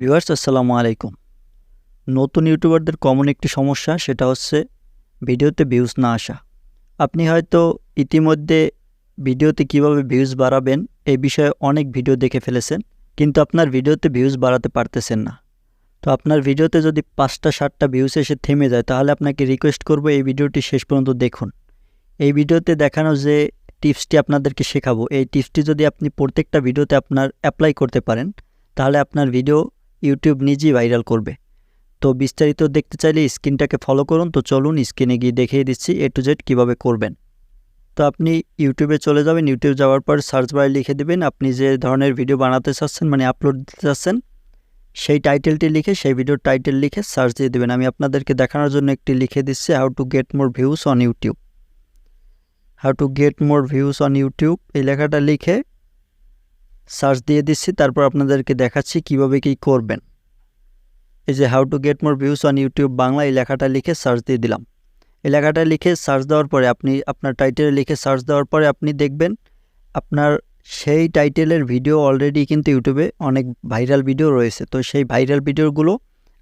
Viewers আসসালামু আলাইকুম। নতুন ইউটিউবারদের কমন একটি সমস্যা, সেটা হচ্ছে ভিডিওতে ভিউজ না আসা। আপনি হয়তো ইতিমধ্যে ভিডিওতে কিভাবে ভিউজ বাড়াবেন এই বিষয়ে অনেক ভিডিও দেখে ফেলেছেন, কিন্তু আপনার ভিডিওতে ভিউজ বাড়াতে পারতেছেন না। তো আপনার ভিডিওতে যদি 5টা-7টা ভিউজ এসে থেমে যায়, তাহলে আপনাকে রিকোয়েস্ট করব এই ভিডিওটি শেষ পর্যন্ত দেখুন। এই ভিডিওতে দেখানো যে টিপসটি আপনাদেরকে শেখাবো, এই টিপসটি যদি আপনি প্রত্যেকটা ভিডিওতে আপনার অ্যাপ্লাই করতে পারেন, তাহলে আপনার ভিডিও ইউটিউব নিজেই ভাইরাল করবে। তো বিস্তারিত দেখতে চাইলে স্ক্রিনটাকে ফলো করুন। তো চলুন স্ক্রিনে গিয়ে দেখিয়ে দিচ্ছি A to Z কীভাবে করবেন। তো আপনি ইউটিউবে চলে যাবেন। ইউটিউব যাওয়ার পর সার্চ বারে লিখে দেবেন আপনি যে ধরনের ভিডিও বানাতে চাচ্ছেন, মানে আপলোড দিতে চাচ্ছেন, সেই টাইটেলটি লিখে, সেই ভিডিওর টাইটেল লিখে সার্চ দিয়ে দেবেন। আমি আপনাদেরকে দেখানোর জন্য একটি লিখে দিচ্ছি, how to get more views on YouTube. How to get more views on YouTube এই লেখাটা লিখে সার্চ দিয়ে দিচ্ছি। তারপর আপনাদেরকে দেখাচ্ছি কিভাবে কি করবেন। এই যে how to get more views on YouTube Bangla, এই লেখাটা লিখে সার্চ দিয়ে দিলাম। এই লেখাটা লিখে সার্চ দেওয়ার পরে আপনি আপনার টাইটেলে লিখে সার্চ দেওয়ার পরে আপনি দেখবেন আপনার সেই টাইটেলের ভিডিও অলরেডি কিন্তু ইউটিউবে অনেক ভাইরাল ভিডিও রয়েছে। তো সেই ভাইরাল ভিডিওগুলো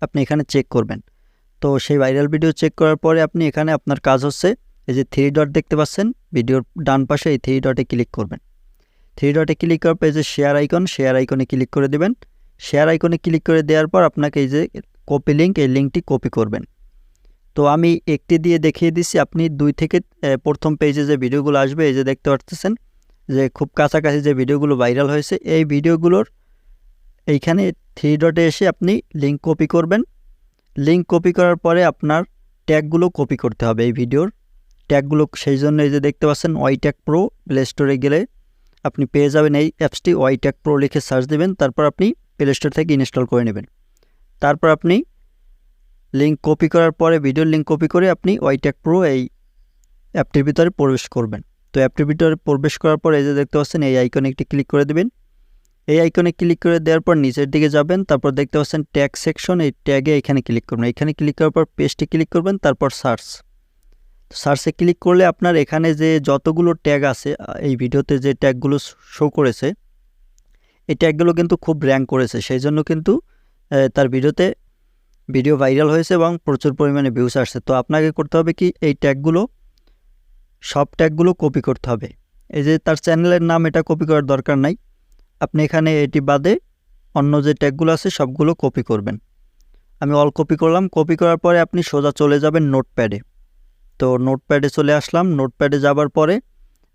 আপনি এখানে চেক করবেন। তো সেই ভাইরাল ভিডিও চেক করার পরে আপনি এখানে আপনার কাজ হচ্ছে, এই যে 3 ডট দেখতে পাচ্ছেন ভিডিওর ডান পাশে, এই 3 ডটে ক্লিক করবেন। 3 ডটে ক্লিক করার পর এই যে শেয়ার আইকনে ক্লিক করে দেবেন। শেয়ার আইকনে ক্লিক করে দেওয়ার পর আপনাকে এই যে কপি লিঙ্ক, এই লিঙ্কটি কপি করবেন। তো আমি একটি দিয়ে দেখিয়ে দিচ্ছি, আপনি 2 থেকে প্রথম পেজে যে ভিডিওগুলো আসবে, এই যে দেখতে পাচ্ছেন যে খুব কাছাকাছি যে ভিডিওগুলো ভাইরাল হয়েছে, এই ভিডিওগুলোর এইখানে 3 ডটে এসে আপনি লিঙ্ক কপি করবেন। লিঙ্ক কপি করার পরে আপনার ট্যাগগুলো কপি করতে হবে, এই ভিডিওর ট্যাগগুলো। সেই জন্য এই যে দেখতে পাচ্ছেন ওয়াইট্যাগ প্রো, প্লে স্টোরে গেলে আপনি পেয়ে যাবেন এই অ্যাপসটি। ওয়াইট্যাগ প্রো লিখে সার্চ দেবেন, তারপর আপনি প্লে স্টোর থেকে ইনস্টল করে নেবেন। তারপর আপনি লিঙ্ক কপি করার পরে, ভিডিওর লিঙ্ক কপি করে আপনি ওয়াইট্যাগ প্রো এই অ্যাপটির ভিতরে প্রবেশ করবেন। তো অ্যাপটির ভিতরে প্রবেশ করার পর এই যে দেখতে পাচ্ছেন এই আইকনে একটি ক্লিক করে দেবেন। এই আইকনে ক্লিক করে দেওয়ার পর নিচের দিকে যাবেন, তারপর দেখতে পাচ্ছেন ট্যাগ সেকশন, এই ট্যাগে এখানে ক্লিক করবেন। এখানে ক্লিক করার পর পেস্টে ক্লিক করবেন, তারপর সার্চে ক্লিক করলে আপনার এখানে যে যতগুলো ট্যাগ আছে, এই ভিডিওতে যে ট্যাগগুলো শো করেছে, এই ট্যাগগুলো কিন্তু খুব র্যাঙ্ক করেছে। সেই জন্য কিন্তু তার ভিডিও ভাইরাল হয়েছে এবং প্রচুর পরিমাণে ভিউজ আসছে। তো আপনাকে করতে হবে কি, এই সব ট্যাগগুলো কপি করতে হবে। এই যে তার চ্যানেলের নাম, এটা কপি করার দরকার নাই। আপনি এখানে এটি বাদে অন্য যে ট্যাগগুলো আছে সবগুলো কপি করবেন। আমি অল কপি করলাম। কপি করার পরে আপনি সোজা চলে যাবেন নোটপ্যাডে। তো নোটপ্যাডে চলে আসলাম। নোটপ্যাডে যাবার পরে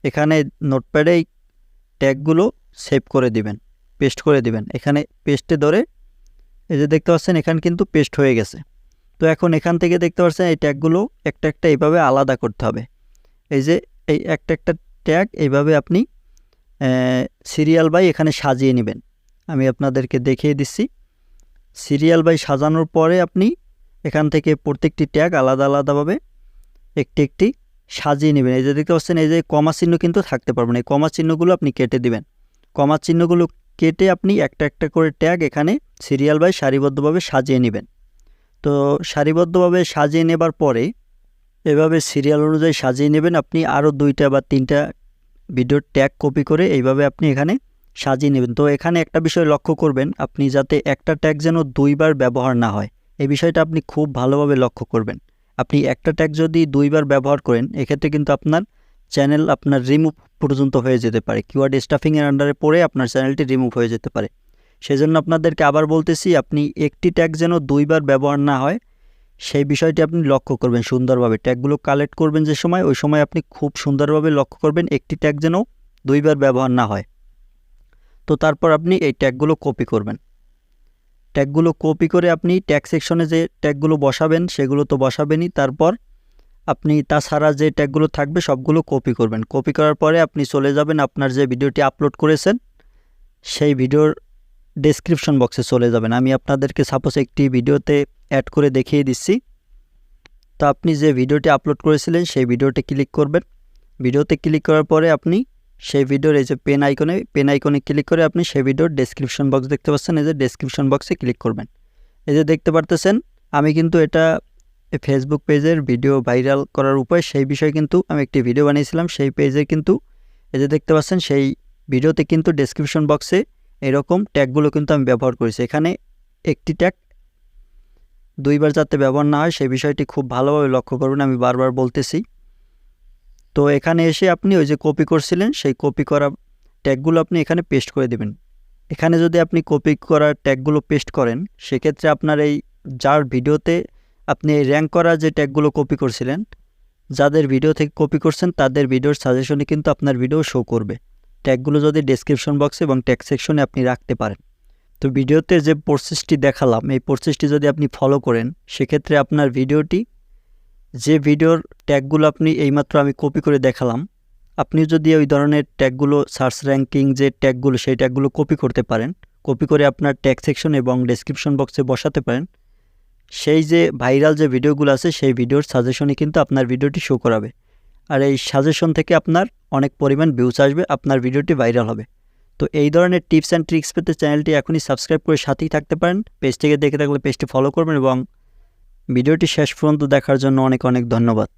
এখানে নোটপ্যাডে এই ট্যাগগুলো সেভ করে দিবেন, পেস্ট করে দিবেন। এখানে পেস্টে ধরে এই যে দেখতে পাচ্ছেন এখানে কিন্তু পেস্ট হয়ে গেছে। তো এখন এখান থেকে দেখতে পাচ্ছেন এই ট্যাগগুলো একটা একটা এইভাবে আলাদা করতে হবে। এই যে এই একটা ট্যাগ এইভাবে আপনি সিরিয়াল বাই এখানে সাজিয়ে নেবেন। আমি আপনাদেরকে দেখিয়ে দিচ্ছি। সিরিয়াল বাই সাজানোর পরে আপনি এখান থেকে প্রত্যেকটি ট্যাগ আলাদা আলাদাভাবে একটি সাজিয়ে নেবেন। এই যে দেখতে পাচ্ছেন এই যে কমা চিহ্ন কিন্তু থাকতে পারবে না, এই কমা চিহ্নগুলো আপনি কেটে দিবেন। কমা চিহ্নগুলো কেটে আপনি একটা একটা করে ট্যাগ এখানে সিরিয়াল বাই সারিবদ্ধভাবে সাজিয়ে নেবেন। তো সারিবদ্ধভাবে সাজিয়ে নেবার পরে এভাবে সিরিয়াল অনুযায়ী সাজিয়ে নেবেন। আপনি আরও 2টা বা 3টা ভিডিওর ট্যাগ কপি করে এইভাবে আপনি এখানে সাজিয়ে নেবেন। তো এখানে একটা বিষয় লক্ষ্য করবেন, আপনি যাতে একটা ট্যাগ যেন 2বার ব্যবহার না হয়, এই বিষয়টা আপনি খুব ভালোভাবে লক্ষ্য করবেন। আপনি একটা ট্যাগ যদি 2বার ব্যবহার করেন, এক্ষেত্রে কিন্তু আপনার চ্যানেল আপনার রিমুভ পর্যন্ত হয়ে যেতে পারে। কিওয়ার্ড স্টাফিংয়ের আন্ডারে পড়ে আপনার চ্যানেলটি রিমুভ হয়ে যেতে পারে। সেজন্য আপনাদেরকে আবার বলতেছি, আপনি একটি ট্যাগ যেন 2বার ব্যবহার না হয়, সেই বিষয়টি আপনি লক্ষ্য করবেন সুন্দরভাবে। ট্যাগগুলো কালেক্ট করবেন যে সময়, ওই সময় আপনি খুব সুন্দরভাবে লক্ষ্য করবেন একটি ট্যাগ যেন 2বার ব্যবহার না হয়। তো তারপর আপনি এই ট্যাগগুলো কপি করবেন। ট্যাগগুলো কপি করে আপনি ট্যাগ সেকশনে যে ট্যাগগুলো বসাবেন সেগুলো তো বসাবেনই, তারপর আপনি তাছাড়া যে ট্যাগগুলো থাকবে সবগুলো কপি করবেন। কপি করার পরে আপনি চলে যাবেন আপনার যে ভিডিওটি আপলোড করেছেন সেই ভিডিওর ডেসক্রিপশন বক্সে চলে যাবেন। আমি আপনাদেরকে সাপোজ একটি ভিডিওতে অ্যাড করে দেখিয়ে দিচ্ছি। তো আপনি যে ভিডিওটি আপলোড করেছিলেন সেই ভিডিওতে ক্লিক করবেন। ভিডিওতে ক্লিক করার পরে আপনি সেই ভিডিওর এই যে পেন আইকনে ক্লিক করে আপনি সেই ভিডিওর ডেসক্রিপশন বক্স দেখতে পাচ্ছেন, এই যে ডেসক্রিপশন বক্সে ক্লিক করবেন। এই যে দেখতে পারতেছেন আমি কিন্তু এটা ফেসবুক পেজের ভিডিও ভাইরাল করার উপায়, সেই বিষয়ে কিন্তু আমি একটি ভিডিও বানিয়েছিলাম। সেই পেজে কিন্তু এই যে দেখতে পাচ্ছেন সেই ভিডিওতে কিন্তু ডেসক্রিপশন বক্সে এরকম ট্যাগগুলো কিন্তু আমি ব্যবহার করেছি। এখানে একটি ট্যাগ দুইবার যাতে ব্যবহার না হয় সেই বিষয়টি খুব ভালোভাবে লক্ষ্য করবেন, আমি বারবার বলতেছি। তো এখানে এসে আপনি ওই যে কপি করছিলেন সেই কপি করা ট্যাগগুলো আপনি এখানে পেস্ট করে দেবেন। এখানে যদি আপনি কপি করা ট্যাগগুলো পেস্ট করেন সেক্ষেত্রে আপনার এই যার ভিডিওতে আপনি এই র্যাঙ্ক করা যে ট্যাগগুলো কপি করছিলেন, যাদের ভিডিও থেকে কপি করছেন তাদের ভিডিওর সাজেশনে কিন্তু আপনার ভিডিও শো করবে। ট্যাগগুলো যদি ডেসক্রিপশন বক্সে এবং ট্যাগ সেকশনে আপনি রাখতে পারেন। তো ভিডিওতে যে প্রসেসটি দেখালাম এই প্রসেসটি যদি আপনি ফলো করেন সেক্ষেত্রে আপনার ভিডিওটি, যে ভিডিওর ট্যাগগুলো আপনি এইমাত্র আমি কপি করে দেখালাম, আপনি যদি ওই ধরনের ট্যাগগুলো সার্চ র্যাঙ্কিং যে ট্যাগগুলো সেই ট্যাগগুলো কপি করতে পারেন, কপি করে আপনার ট্যাগ সেকশন এবং ডেসক্রিপশন বক্সে বসাতে পারেন, সেই যে ভাইরাল যে ভিডিওগুলো আছে সেই ভিডিওর সাজেশনে কিন্তু আপনার ভিডিওটি শো করাবে। আর এই সাজেশন থেকে আপনার অনেক পরিমাণ ভিউজ আসবে, আপনার ভিডিওটি ভাইরাল হবে। তো এই ধরনের টিপস অ্যান্ড ট্রিক্স পেতে চ্যানেলটি এখনই সাবস্ক্রাইব করে সাথেই থাকতে পারেন। পেজ থেকে দেখে থাকলে পেজটি ফলো করবেন এবং ভিডিওটি শেষ পর্যন্ত দেখার জন্য অনেক অনেক ধন্যবাদ।